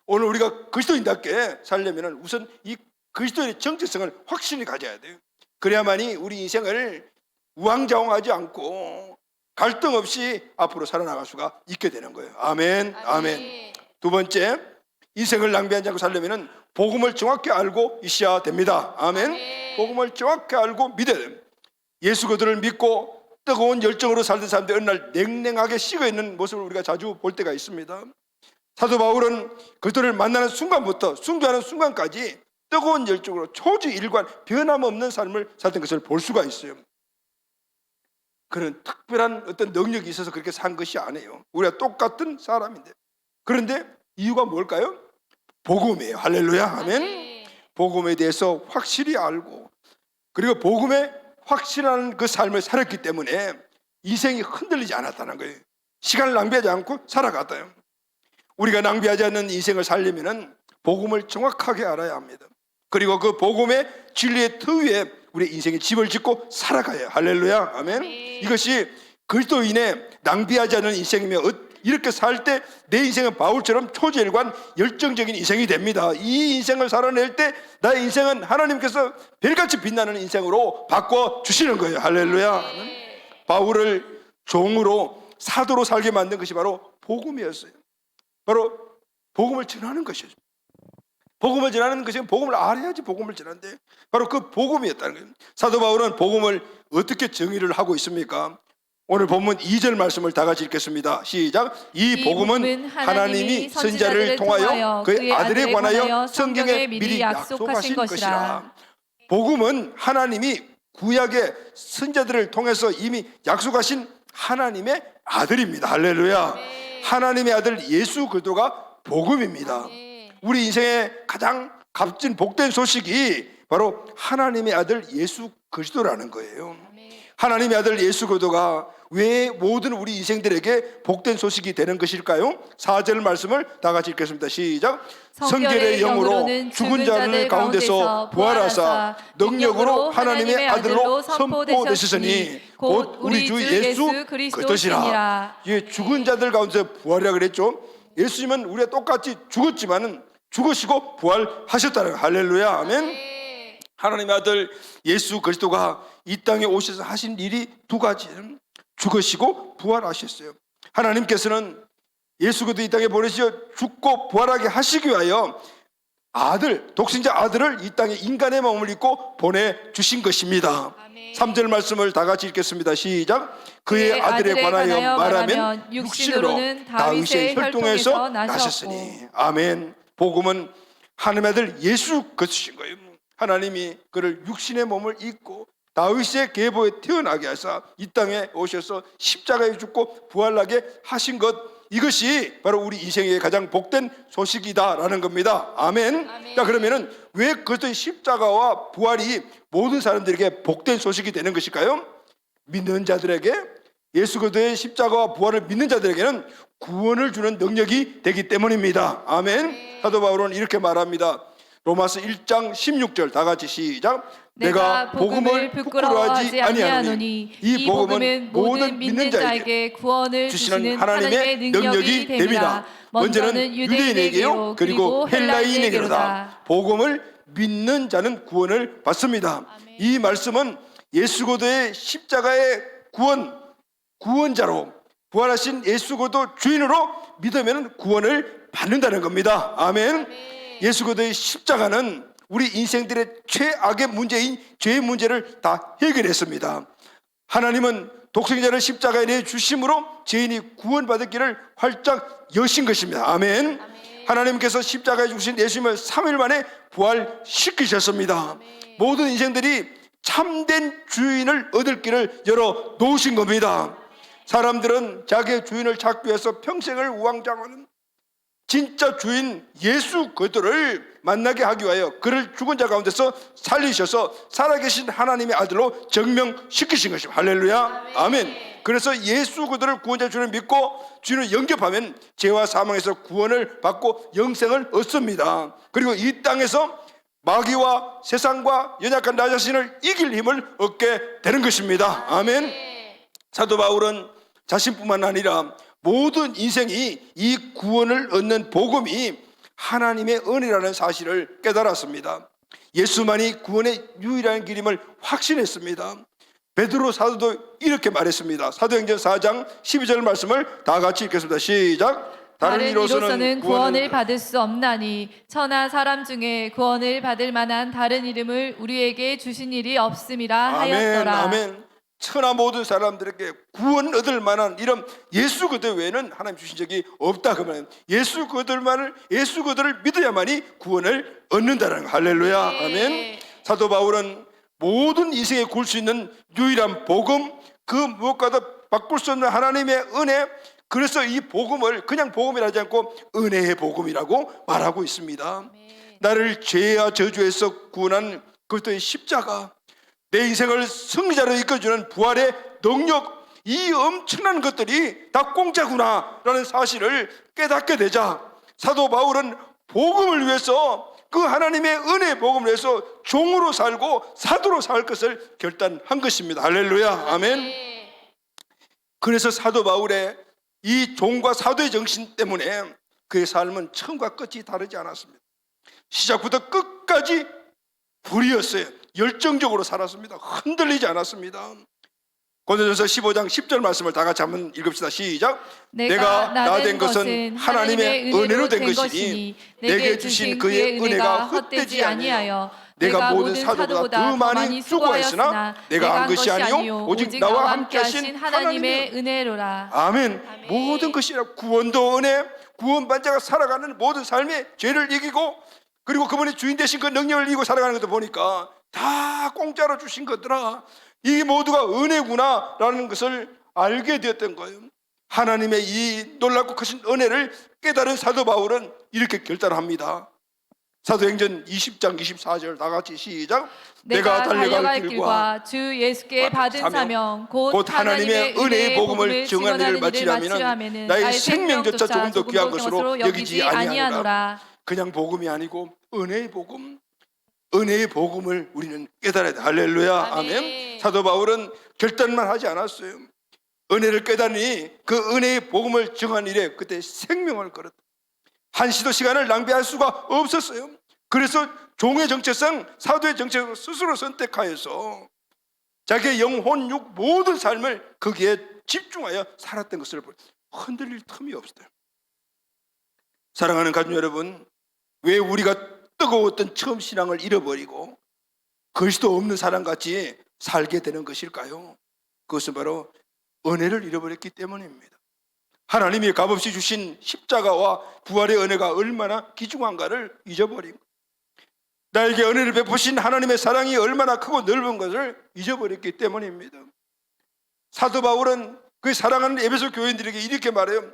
오늘 우리가 그리스도인답게 살려면 우선 이 그리스도의 정체성을 확실히 가져야 돼요. 그래야만이 우리 인생을 우왕좌왕하지 않고 갈등 없이 앞으로 살아나갈 수가 있게 되는 거예요. 아멘. 아멘. 두 번째, 인생을 낭비하지 않고 살려면 복음을 정확히 알고 있어야 됩니다. 아멘. 복음을 정확히 알고 믿어야 됩니다. 예수 그리스도를 믿고 뜨거운 열정으로 살던 사람들이 어느 날 냉랭하게 식어 있는 모습을 우리가 자주 볼 때가 있습니다. 사도 바울은 그들을 만나는 순간부터 순교하는 순간까지 뜨거운 열정으로 초지일관 변함없는 삶을 살던 것을 볼 수가 있어요. 그런 특별한 어떤 능력이 있어서 그렇게 산 것이 아니에요. 우리가 똑같은 사람인데. 그런데 이유가 뭘까요? 복음이에요. 할렐루야. 아멘. 복음에 대해서 확실히 알고 그리고 복음에 확실한 그 삶을 살았기 때문에 인생이 흔들리지 않았다는 거예요. 시간을 낭비하지 않고 살아갔다요. 우리가 낭비하지 않는 인생을 살려면 복음을 정확하게 알아야 합니다. 그리고 그 복음의 진리의 터 위에 우리 인생의 집을 짓고 살아가요. 할렐루야. 아멘. 이것이 그리스도인의 낭비하지 않는 인생이며 이렇게 살 때 내 인생은 바울처럼 초지일관 열정적인 인생이 됩니다. 이 인생을 살아낼 때 나의 인생은 하나님께서 별같이 빛나는 인생으로 바꿔주시는 거예요. 할렐루야. 아멘. 바울을 종으로 사도로 살게 만든 것이 바로 복음이었어요. 바로 복음을 전하는 것이죠. 복음을 전하는 것은 복음을 알아야지 복음을 전하는데 바로 그 복음이었다는 거예요. 사도 바울은 복음을 어떻게 정의를 하고 있습니까? 오늘 본문 2절 말씀을 다 같이 읽겠습니다. 시작. 이 복음은 하나님이 선지자를 통하여 그의 아들에 관하여 성경에 미리 약속하신 것이라. 복음은 하나님이 구약의 선지자들을 통해서 이미 약속하신 하나님의 아들입니다. 할렐루야. 하나님의 아들 예수 그리스도가 복음입니다. 우리 인생의 가장 값진 복된 소식이 바로 하나님의 아들 예수 그리스도라는 거예요. 하나님의 아들 예수 그리스도가 왜 모든 우리 인생들에게 복된 소식이 되는 것일까요? 4절 말씀을 다 같이 읽겠습니다. 시작. 성결의 영으로 죽은 자들 가운데서 부활하사 능력으로 하나님의 아들로 선포되셨으니 곧 우리 주 예수 그리스도시라. 예, 죽은 자들 가운데서 부활이라 그랬죠. 예수님은 우리가 똑같이 죽었지만은 죽으시고 부활하셨다는 거예요. 할렐루야. 아멘. 하나님의 아들 예수 그리스도가 이 땅에 오셔서 하신 일이 두 가지. 죽으시고 부활하셨어요. 하나님께서는 예수 그리스도 이 땅에 보내셔 죽고 부활하게 하시기 위하여 아들, 독생자 아들을 이 땅에 인간의 몸을 입고 보내주신 것입니다. 3절 말씀을 다 같이 읽겠습니다. 시작. 그의 아들에 관하여 말하면 육신으로는 다윗의 혈통에서 나셨으니. 아멘. 복음은 하나님의 아들 예수 그리스도신 거예요. 하나님이 그를 육신의 몸을 입고 다윗의 계보에 태어나게 하사 이 땅에 오셔서 십자가에 죽고 부활하게 하신 것, 이것이 바로 우리 인생의 가장 복된 소식이다라는 겁니다. 아멘. 자, 그러면은 왜 그리스도의 십자가와 부활이 모든 사람들에게 복된 소식이 되는 것일까요? 믿는 자들에게, 예수 그리스도의 십자가와 부활을 믿는 자들에게는 구원을 주는 능력이 되기 때문입니다. 아멘. 사도 바울은 이렇게 말합니다. 로마서 1장 16절 다 같이 시작. 내가 복음을 부끄러워하지 아니하노니 이 복음은 모든 믿는 자에게 구원을 주시는 하나님의 능력이 됨이라. 먼저는 유대인에게요 그리고 헬라인에게로다. 복음을 믿는 자는 구원을 받습니다. 아멘. 이 말씀은 예수 그리스도의 십자가의 구원자로 부활하신 예수 그리스도 주인으로 믿으면 구원을 받는다는 겁니다. 아멘. 예수 그리스도의 십자가는 우리 인생들의 최악의 문제인 죄의 문제를 다 해결했습니다. 하나님은 독생자를 십자가에 내주심으로 죄인이 구원받을 길을 활짝 여신 것입니다. 아멘. 하나님께서 십자가에 주신 예수님을 3일 만에 부활시키셨습니다. 모든 인생들이 참된 주인을 얻을 길을 열어 놓으신 겁니다. 사람들은 자기의 주인을 찾기 위해서 평생을 우왕좌왕하는 진짜 주인 예수 그리스도를 만나게 하기 위하여 그를 죽은 자 가운데서 살리셔서 살아계신 하나님의 아들로 증명시키신 것입니다. 할렐루야. 아멘. 그래서 예수 그리스도를 구원자 주를 믿고 주인을 영접하면 죄와 사망에서 구원을 받고 영생을 얻습니다. 그리고 이 땅에서 마귀와 세상과 연약한 나 자신을 이길 힘을 얻게 되는 것입니다. 아멘. 사도 바울은 자신뿐만 아니라 모든 인생이 이 구원을 얻는 복음이 하나님의 은혜라는 사실을 깨달았습니다. 예수만이 구원의 유일한 길임을 확신했습니다. 베드로 사도도 이렇게 말했습니다. 사도행전 4장 12절 말씀을 다 같이 읽겠습니다. 시작. 다른 이로서는 구원을 받을 수 없나니 천하 사람 중에 구원을 받을 만한 다른 이름을 우리에게 주신 일이 없음이라 하였더라. 아멘. 천하 모든 사람들에게 구원 얻을 만한 이름 예수 그리스도 외에는 하나님 주신 적이 없다. 그러면 예수 그리스도를 믿어야만이 구원을 얻는다는 거. 할렐루야. 아멘. 사도 바울은 모든 인생에 굴 수 있는 유일한 복음, 그 무엇과도 바꿀 수 없는 하나님의 은혜, 그래서 이 복음을 그냥 복음이라 하지 않고 은혜의 복음이라고 말하고 있습니다. 나를 죄와 저주에서 구원한 그리스도의 십자가, 내 인생을 승리자로 이끌어주는 부활의 능력, 이 엄청난 것들이 다 공짜구나라는 사실을 깨닫게 되자 사도 바울은 복음을 위해서 그 하나님의 은혜의 복음을 위해서 종으로 살고 사도로 살 것을 결단한 것입니다. 할렐루야. 아멘. 그래서 사도 바울의 이 종과 사도의 정신 때문에 그의 삶은 처음과 끝이 다르지 않았습니다. 시작부터 끝까지 불이었어요. 열정적으로 살았습니다. 흔들리지 않았습니다. 고린도전서 15장 10절 말씀을 다 같이 한번 읽읍시다. 시작. 내가 나 된 것은 하나님의 은혜로 된 것이니 내게 주신 그의 은혜가 헛되지 아니하여 내가 모든 사도보다 더 많이 수고하였으나 내가 한 것이 아니요 오직 나와 함께 하신 하나님의 은혜로라. 아멘. 모든 것이 구원도 은혜, 구원받은 자가 살아가는 모든 삶의 죄를 이기고 그리고 그분이 주인 되신 그 능력을 이기고 살아가는 것도 보니까 다 공짜로 주신 것들아, 이 모두가 은혜구나라는 것을 알게 되었던 거예요. 하나님의 이 놀랍고 크신 은혜를 깨달은 사도 바울은 이렇게 결단합니다. 사도행전 20장 24절 다 같이 시작. 내가 달려갈 길과 주 예수께 받은 사명 곧 하나님의 은혜의 복음을 증언하는 일을 마치려면 나의 생명조차 조금 더 귀한 것으로 여기지 아니하노라. 그냥 복음이 아니고 은혜의 복음, 은혜의 복음을 우리는 깨달아야 돼. 할렐루야. 아멘. 사도 바울은 결단만 하지 않았어요. 은혜를 깨달으니 그 은혜의 복음을 증언한 일에 그때 생명을 걸었다. 한시도 시간을 낭비할 수가 없었어요. 그래서 종의 정체성, 사도의 정체성을 스스로 선택하여서 자기의 영혼, 육 모든 삶을 거기에 집중하여 살았던 것을 흔들릴 틈이 없어요. 사랑하는 가족 여러분, 왜 우리가 뜨거웠던 처음 신앙을 잃어버리고 그리스도 없는 사람같이 살게 되는 것일까요? 그것은 바로 은혜를 잃어버렸기 때문입니다. 하나님이 값없이 주신 십자가와 부활의 은혜가 얼마나 귀중한가를 잊어버린 것, 나에게 은혜를 베푸신 하나님의 사랑이 얼마나 크고 넓은 것을 잊어버렸기 때문입니다. 사도 바울은 그 사랑하는 에베소 교인들에게 이렇게 말해요.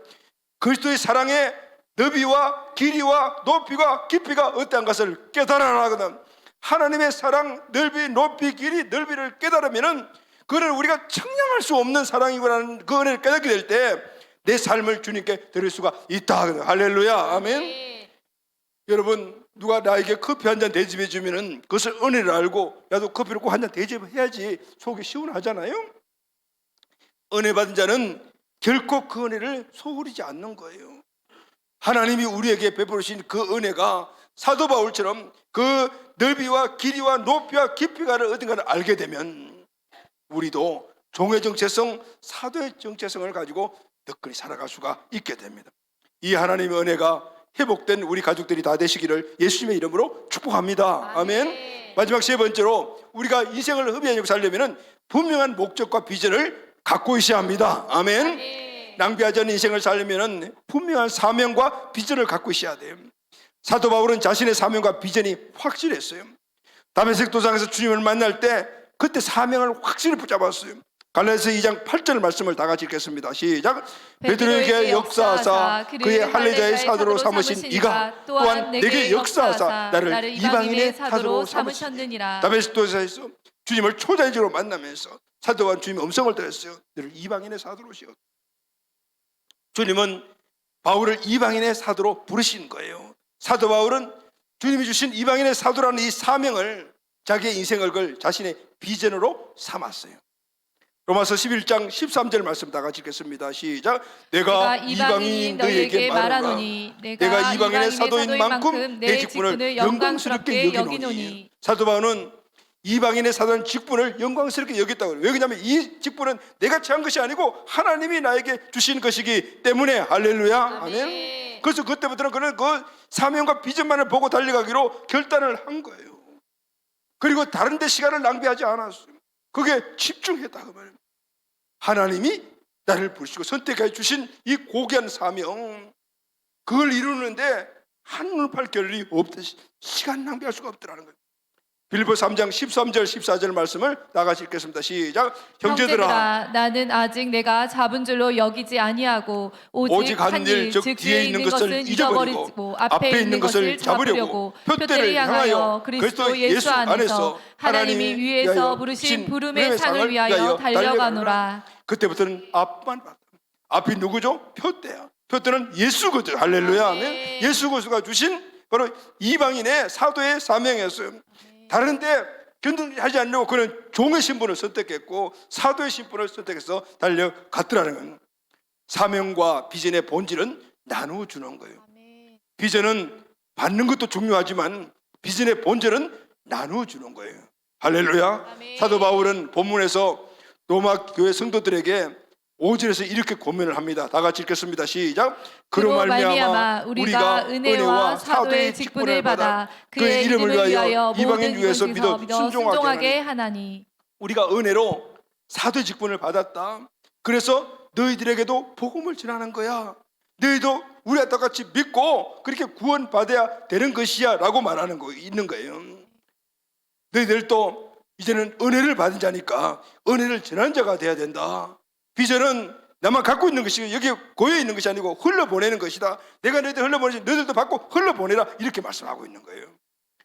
그리스도의 사랑의 너비와 길이와 높이가 깊이가 어떠한 것을 깨달아라 하거든. 하나님의 사랑 넓이 높이 길이 넓이를 깨달으면은 그는 우리가 청량할 수 없는 사랑이구나는 그 은혜를 깨닫게 될 때 내 삶을 주님께 드릴 수가 있다. 할렐루야. 아멘. 여러분, 누가 나에게 커피 한 잔 대접해 주면은 그것을 은혜를 알고 야도 커피를 꼭 한 잔 대접해야지 속이 시원하잖아요. 은혜 받은 자는 결코 그 은혜를 소홀히지 않는 거예요. 하나님이 우리에게 베푸신 그 은혜가 사도 바울처럼 그 넓이와 길이와 높이와 깊이가를 어딘가를 알게 되면 우리도 종의 정체성, 사도의 정체성을 가지고 덕분히 살아갈 수가 있게 됩니다. 이 하나님의 은혜가 회복된 우리 가족들이 다 되시기를 예수님의 이름으로 축복합니다. 아멘. 마지막 세 번째로 우리가 인생을 흡연하고 살려면 분명한 목적과 비전을 갖고 있어야 합니다. 아멘. 낭비하지 않는 인생을 살려면 분명한 사명과 비전을 갖고 있어야 돼요. 사도 바울은 자신의 사명과 비전이 확실했어요. 다메섹 도상에서 주님을 만날 때 그때 사명을 확실히 붙잡았어요. 갈라디아서 2장 8절 말씀을 다 같이 읽겠습니다. 시작. 베드로에게 역사하사 그의 할례자의 사도로 삼으신 이가 또한 내게 역사하사 나를 이방인의 사도로 삼으셨느니라. 다메섹 도상에서 주님을 초자연적으로 만나면서 사도 바울은 주님의 음성을 들었어요. 너를 이방인의 사도로 씌웠다. 주님은 바울을 이방인의 사도로 부르신 거예요. 사도 바울은 주님이 주신 이방인의 사도라는 이 사명을 자기의 인생을 걸 자신의 비전으로 삼았어요. 로마서 11장 13절 말씀 다 같이 읽겠습니다. 시작. 내가 이방인 너희에게 말하노니 내가 이방인의 사도인 만큼 내 직분을 영광스럽게 여기노니. 사도 바울은 이방인의 사도는 직분을 영광스럽게 여겼다고 해요. 왜 그러냐면 이 직분은 내가 취한 것이 아니고 하나님이 나에게 주신 것이기 때문에. 할렐루야. 아멘. 그래서 그때부터는 그는 그 사명과 비전만을 보고 달려가기로 결단을 한 거예요. 그리고 다른 데 시간을 낭비하지 않았어요. 그게 집중했다 그 말이에요. 하나님이 나를 부르시고 선택해 주신 이 고귀한 사명, 그걸 이루는데 한눈 팔 겨를이 없듯이 시간 낭비할 수가 없더라는 거예요. 빌립보 3장 13절 14절 말씀을 나같이 읽겠습니다. 시작. 형제들아 나는 아직 내가 잡은 줄로 여기지 아니하고 오직 한 일, 즉 뒤에 있는 것을 잊어버리고 앞에 있는 것을 잡으려고 표대를 향하여 그리스도 예수 안에서 하나님이 위에서 부르신 부름의 상을 위하여 달려가노라. 그때부터는 앞만 봤다. 앞이 누구죠? 표대야. 표대는 예수거든. 할렐루야. 아멘. 예수 그리스도가 주신 바로 이방인의 사도의 사명이었어요. 다른데 견딘하지 않으려고 그는 종의 신분을 선택했고 사도의 신분을 선택해서 달려갔더라는 거예요. 사명과 비전의 본질은 나누어주는 거예요. 비전은 받는 것도 중요하지만 비전의 본질은 나누어주는 거예요. 할렐루야. 사도 바울은 본문에서 로마 교회 성도들에게 5절에서 이렇게 고면을 합니다. 다 같이 읽겠습니다. 시작. 그로 말미암아 우리가 은혜와 사도의 직분을 받아 그의 이름을 위하여 이방인 중에서 믿어 순종하게 하나니. 우리가 은혜로 사도의 직분을 받았다. 그래서 너희들에게도 복음을 전하는 거야. 너희도 우리와 똑같이 믿고 그렇게 구원받아야 되는 것이야 라고 말하는 거 있는 거예요. 너희들도 이제는 은혜를 받은 자니까 은혜를 전하는 자가 돼야 된다. 비전은 나만 갖고 있는 것이 여기 고여 있는 것이 아니고 흘러보내는 것이다. 내가 너희들 흘러보내지 너희들도 받고 흘러보내라. 이렇게 말씀하고 있는 거예요.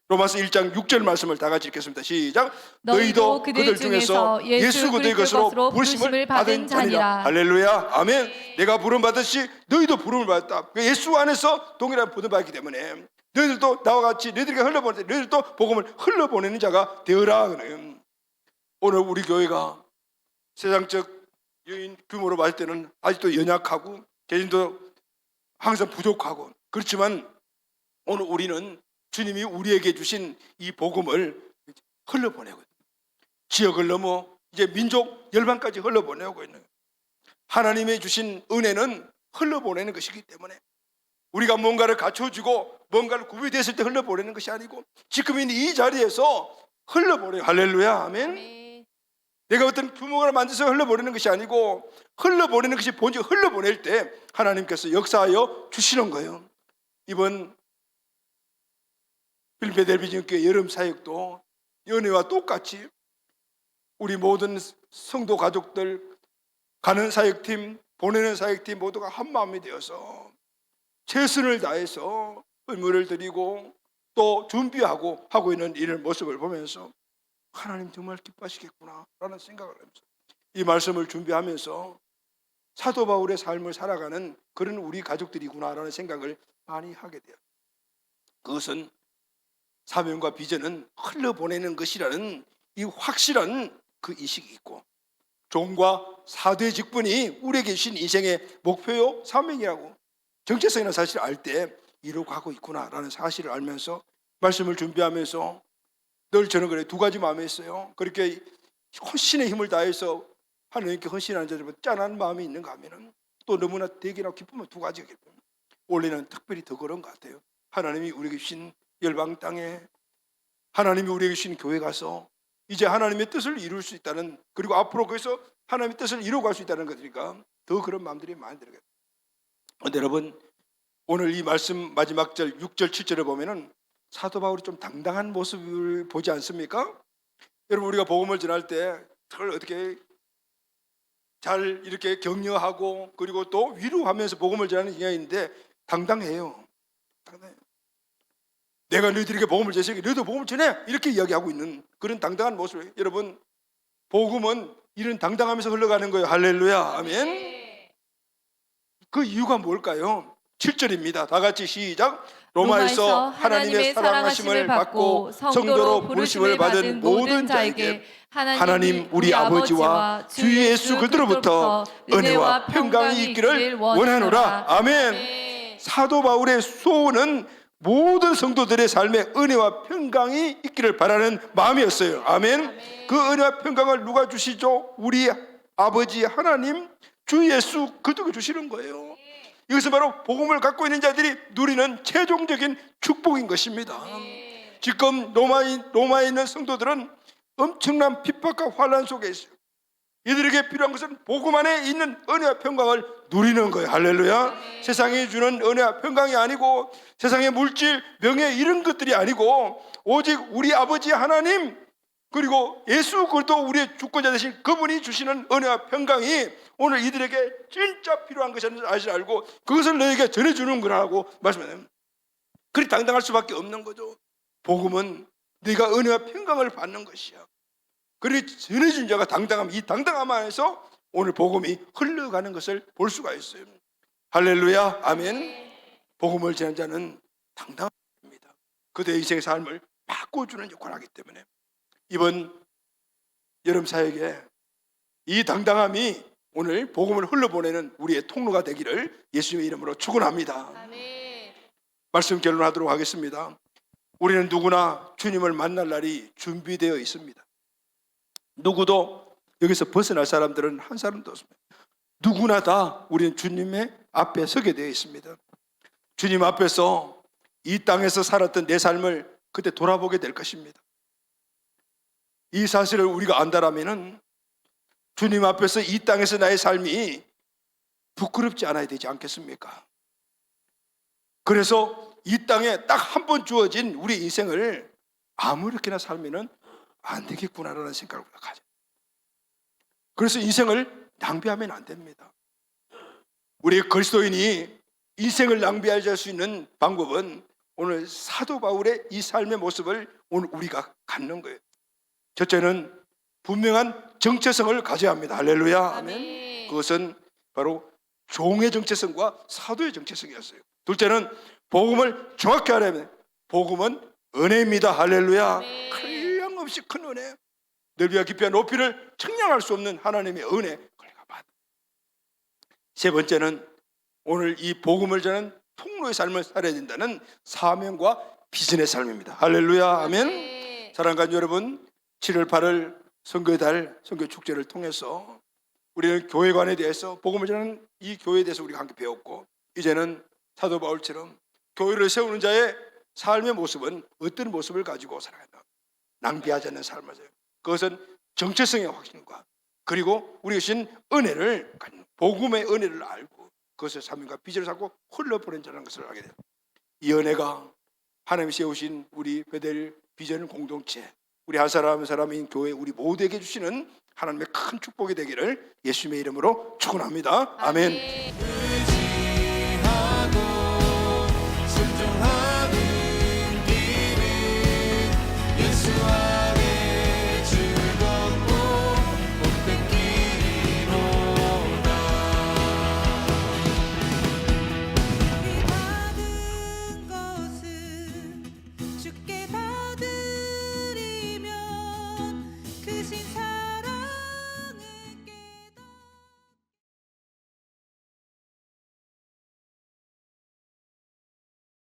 로마서 1장 6절 말씀을 다 같이 읽겠습니다. 시작. 너희도 그들 중에서 예수 그리스도의 것으로 부르심을 받은 자니라. 할렐루야. 아멘. 내가 부름 받듯이 너희도 부름을 받았다. 예수 안에서 동일한 부름 받기 때문에 너희들도 나와 같이 너희들에게 흘러보낼 때 너희들도 복음을 흘러보내는 자가 되어라. 오늘 우리 교회가 세상적 여인 규모로 봤을 때는 아직도 연약하고 개인도 항상 부족하고 그렇지만 오늘 우리는 주님이 우리에게 주신 이 복음을 흘러보내고 지역을 넘어 이제 민족 열방까지 흘러보내고 있는 거예요. 하나님의 주신 은혜는 흘러보내는 것이기 때문에 우리가 뭔가를 갖춰주고 뭔가를 구비됐을 때 흘러보내는 것이 아니고 지금 있는 이 자리에서 흘러보내요. 할렐루야. 아멘. 내가 어떤 규모를 만들어서 흘러보내는 것이 아니고 흘러보내는 것이 본질. 흘러보낼 때 하나님께서 역사하여 주시는 거예요. 이번 필라델피아교회 여름 사역도 연회와 똑같이 우리 모든 성도 가족들 가는 사역팀 보내는 사역팀 모두가 한마음이 되어서 최선을 다해서 의무를 드리고 또 준비하고 하고 있는 이런 모습을 보면서 하나님 정말 기뻐하시겠구나 라는 생각을 하면서 이 말씀을 준비하면서 사도 바울의 삶을 살아가는 그런 우리 가족들이구나 라는 생각을 많이 하게 돼요. 그것은 사명과 비전은 흘러보내는 것이라는 이 확실한 그 인식이 있고, 종과 사도의 직분이 우리에게 주신 인생의 목표요 사명이라고 정체성이라는 사실을 알 때 이루고 가고 있구나라는 사실을 알면서 말씀을 준비하면서 늘 저는 그래 두 가지 마음이 있어요. 그렇게 헌신의 힘을 다해서 하나님께 헌신하는 자들보다 짠한 마음이 있는가 하면은 또 너무나 대견하고 기쁘면 두 가지가 기쁨. 원래는 특별히 더 그런 것 같아요. 하나님이 우리에게 주신 열방 땅에, 하나님이 우리에게 주신 교회 가서 이제 하나님의 뜻을 이룰 수 있다는, 그리고 앞으로 거기서 하나님의 뜻을 이루어갈 수 있다는 것이니까 더 그런 마음들이 많이 들어요. 그런데 여러분, 오늘 이 말씀 마지막 절 6절 7절에 보면은 사도 바울이 좀 당당한 모습을 보지 않습니까? 여러분, 우리가 복음을 전할 때 그걸 어떻게 잘 이렇게 격려하고 그리고 또 위로하면서 복음을 전하는 경향인데 당당해요. 당당해요. 내가 너희들에게 복음을 전했으니 너희도 복음을 전해, 이렇게 이야기하고 있는 그런 당당한 모습이에요. 여러분, 복음은 이런 당당하면서 흘러가는 거예요. 할렐루야, 아멘. 그 이유가 뭘까요? 7절입니다. 다 같이 시작. 로마에서 하나님의 사랑하심을 받고 성도로 부르심을 받은 모든 자에게 하나님 우리 아버지와 주 예수 그리스도로부터 은혜와 평강이 있기를 원하노라. 아멘. 사도 바울의 소원은 모든 성도들의 삶에 은혜와 평강이 있기를 바라는 마음이었어요. 아멘. 그 은혜와 평강을 누가 주시죠? 우리 아버지 하나님 주 예수 그리스도가 주시는 거예요. 이것은 바로 복음을 갖고 있는 자들이 누리는 최종적인 축복인 것입니다. 지금 로마에 있는 성도들은 엄청난 핍박과 환난 속에 있어요. 이들에게 필요한 것은 복음 안에 있는 은혜와 평강을 누리는 거예요. 할렐루야. 세상이 주는 은혜와 평강이 아니고 세상의 물질, 명예 이런 것들이 아니고 오직 우리 아버지 하나님 그리고 예수 그리스도 우리의 주권자 되신 그분이 주시는 은혜와 평강이 오늘 이들에게 진짜 필요한 것이라는 사실을 알고 그것을 너에게 전해주는 거라고 말씀해요. 그리 당당할 수밖에 없는 거죠. 복음은 네가 은혜와 평강을 받는 것이야. 그리 전해준 자가 당당함, 이 당당함 안에서 오늘 복음이 흘러가는 것을 볼 수가 있어요. 할렐루야, 아멘. 복음을 전한 자는 당당합니다. 그들의 인생의 삶을 바꿔주는 역할을 하기 때문에 이번 여름 사역에 이 당당함이 오늘 복음을 흘러보내는 우리의 통로가 되기를 예수님의 이름으로 축원합니다. 아멘. 말씀 결론하도록 하겠습니다. 우리는 누구나 주님을 만날 날이 준비되어 있습니다. 누구도 여기서 벗어날 사람들은 한 사람도 없습니다. 누구나 다 우리는 주님의 앞에 서게 되어 있습니다. 주님 앞에서 이 땅에서 살았던 내 삶을 그때 돌아보게 될 것입니다. 이 사실을 우리가 안다라면은 주님 앞에서 이 땅에서 나의 삶이 부끄럽지 않아야 되지 않겠습니까? 그래서 이 땅에 딱 한 번 주어진 우리 인생을 아무렇게나 살면은 안 되겠구나라는 생각을 가져요. 그래서 인생을 낭비하면 안 됩니다. 우리 그리스도인이 인생을 낭비하지 수 있는 방법은 오늘 사도 바울의 이 삶의 모습을 오늘 우리가 갖는 거예요. 첫째는 분명한 정체성을 가져야 합니다. 할렐루야, 아멘. 그것은 바로 종의 정체성과 사도의 정체성이었어요. 둘째는 복음을 정확히 알아야 합니다. 복음은 은혜입니다. 할렐루야. 한량없이 큰 은혜, 넓이와 깊이와 높이를 측량할 수 없는 하나님의 은혜. 세 번째는 오늘 이 복음을 전하는 통로의 삶을 살아야 된다는 사명과 비전의 삶입니다. 할렐루야, 아멘. 사랑하는 여러분, 7월 8월 선교의 달, 선교 축제를 통해서 우리는 교회관에 대해서 복음을 전하는 이 교회에 대해서 우리가 함께 배웠고, 이제는 사도 바울처럼 교회를 세우는 자의 삶의 모습은 어떤 모습을 가지고 살아간다. 낭비하지 않는 삶을 살아요. 그것은 정체성의 확신과 그리고 우리가 주신 은혜를, 복음의 은혜를 알고 그것을 사명과 비전을 잡고 흘러보낸 자라는 것을 알게 돼요. 이 은혜가 하나님이 세우신 우리 베델 비전 공동체, 우리 한 사람 한 사람인 교회 우리 모두에게 주시는 하나님의 큰 축복이 되기를 예수님의 이름으로 축원합니다. 아멘.